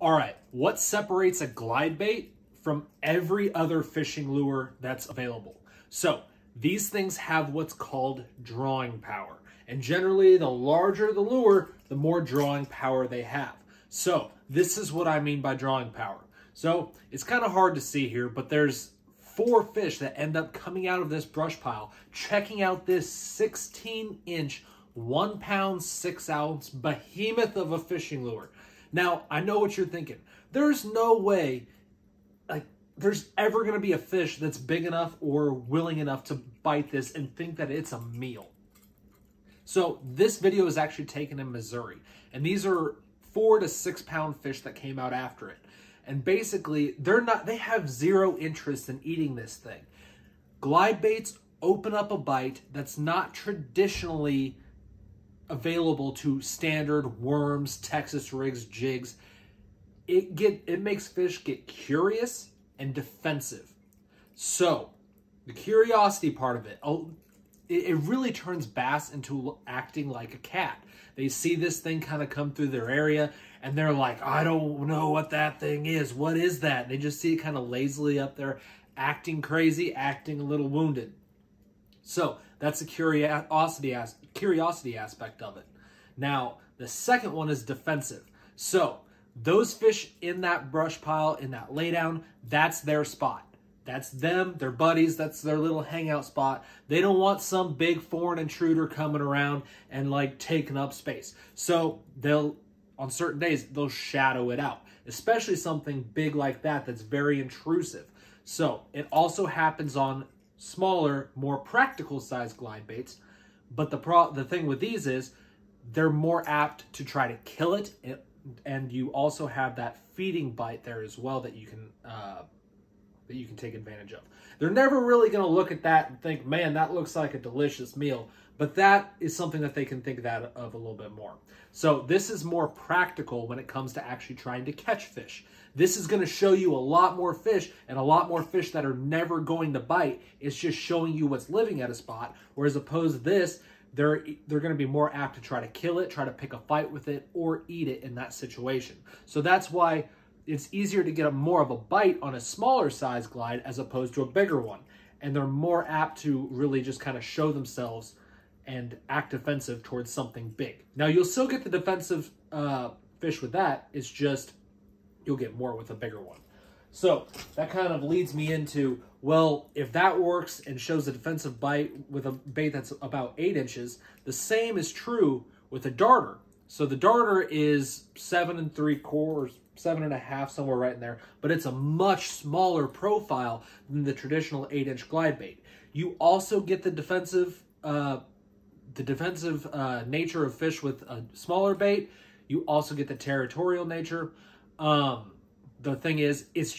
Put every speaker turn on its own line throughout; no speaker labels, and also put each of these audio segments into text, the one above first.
All right, what separates a glide bait from every other fishing lure that's available? So these things have what's called drawing power. And generally, the larger the lure, the more drawing power they have. So this is what I mean by drawing power. So it's kind of hard to see here, but there's 4 fish that end up coming out of this brush pile, checking out this 16-inch, 1 pound, 6 ounce behemoth of a fishing lure. Now, I know what you're thinking. There's no way, there's ever going to be a fish that's big enough or willing enough to bite this and think that it's a meal. So this video is actually taken in Missouri, and these are 4 to 6 pound fish that came out after it. And basically, they have zero interest in eating this thing. Glide baits open up a bite that's not traditionally available to standard worms, Texas rigs, jigs. It makes fish get curious and defensive. So the curiosity part of it really turns bass into acting like a cat. They see this thing kind of come through their area and they're like, I don't know what that thing is. What is that? And they just see it kind of lazily up there, acting crazy, acting a little wounded. So that's the curiosity aspect of it. Now, the second one is defensive. So those fish in that brush pile, in that laydown, that's their spot. That's them, their buddies, that's their little hangout spot. They don't want some big foreign intruder coming around and taking up space. So on certain days, they'll shadow it out, especially something big like that that's very intrusive. So it also happens on smaller, more practical size glide baits. But the thing with these is they're more apt to try to kill it. And you also have that feeding bite there as well that you can take advantage of. They're never really going to look at that and think, man, that looks like a delicious meal. But that is something that they can think of a little bit more. So this is more practical when it comes to actually trying to catch fish. This is going to show you a lot more fish and a lot more fish that are never going to bite. It's just showing you what's living at a spot. Whereas opposed to this, they're going to be more apt to try to kill it, try to pick a fight with it, or eat it in that situation. So that's why it's easier to get more of a bite on a smaller size glide as opposed to a bigger one. And they're more apt to really just kind of show themselves and act defensive towards something big. Now, you'll still get the defensive fish with that. It's just you'll get more with a bigger one. So that kind of leads me into, well, if that works and shows a defensive bite with a bait that's about 8 inches, the same is true with a darter. So the darter is 7 3/4, 7.5, somewhere right in there, but it's a much smaller profile than the traditional 8-inch glide bait. You also get the defensive nature of fish with a smaller bait. You also get the territorial nature. The thing is, it's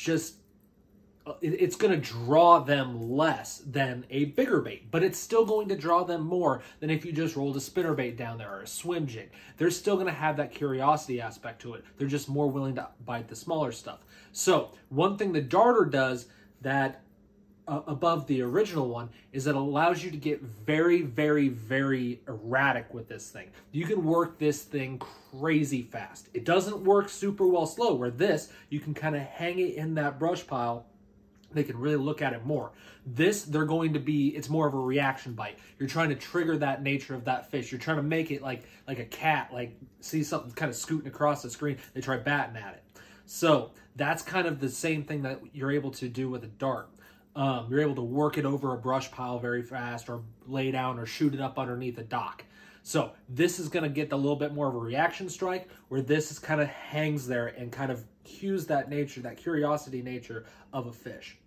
going to draw them less than a bigger bait, but it's still going to draw them more than if you just rolled a spinnerbait down there or a swim jig. They're still going to have that curiosity aspect to it. They're just more willing to bite the smaller stuff. So one thing the darter does that above the original one is it allows you to get very, very, very erratic with this thing. You can work this thing crazy fast. It doesn't work super well slow, where this, you can kind of hang it in that brush pile. They can really look at it more. This, it's more of a reaction bite. You're trying to trigger that nature of that fish. You're trying to make it like a cat, see something kind of scooting across the screen, they try batting at it. So that's kind of the same thing that you're able to do with a dart. You're able to work it over a brush pile very fast, or lay down or shoot it up underneath a dock. So this is going to get a little bit more of a reaction strike, where this is kind of hangs there and kind of cues that nature, that curiosity nature of a fish.